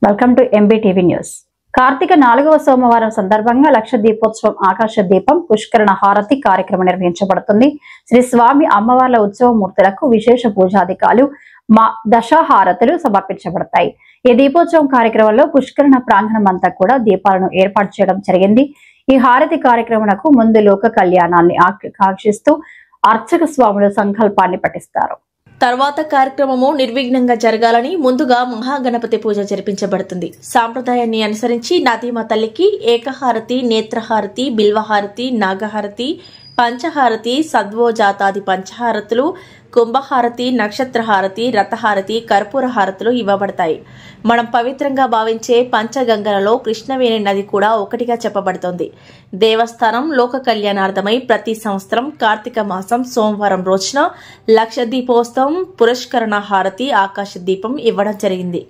Welcome to MBTV news. కార్తీక 4వ సోమవారం సందర్భంగా లక్ష దీపోత్సవం ఆకాశ దీపం పుష్కరణ హారతి కార్యక్రమం నిర్వహించబడుతుంది. శ్రీ స్వామి అమ్మవార్ల ఉత్సవమూర్తులకు విశేష పూజాధికాలు దశహారతులు సమర్పించబడతాయి. ఈ దీపోత్సవం కార్యక్రమంలో పుష్కరణ ప్రాంగణం అంతా కూడా దీపాలను ఏర్పాటు చేయడం జరిగింది. ఈ హారతి కార్యక్రమంకు ముందు లోక కళ్యాణాన్ని ఆకాంక్షిస్తూ అర్చక స్వాములు సంకల్పాన్ని పఠిస్తారు. తర్వాత కార్యక్రమము నిర్విఘ్నంగా జరగాలని ముందుగా మహాగణపతి పూజ జరిపించబడుతుంది. సాంప్రదాయాన్ని అనుసరించి నదీమ తల్లికి ఏకహారతి, నేత్రహారతి, బిల్వహారతి, నాగహారతి, పంచహారతి, సద్వోజాతాది పంచహారతులు, కుంభహారతి, నక్షత్రహారతి, రథహారతి, కర్పూర హారతులు ఇవ్వబడతాయి. మనం పవిత్రంగా భావించే పంచగంగలలో కృష్ణవేణి నది కూడా ఒకటిగా చెప్పబడుతోంది. దేవస్థానం లోక కళ్యాణార్థమై ప్రతి సంవత్సరం కార్తీక మాసం సోమవారం రోజున లక్ష దీపోత్సవం పురస్కరణ హారతి ఆకాశ దీపం ఇవ్వడం జరిగింది.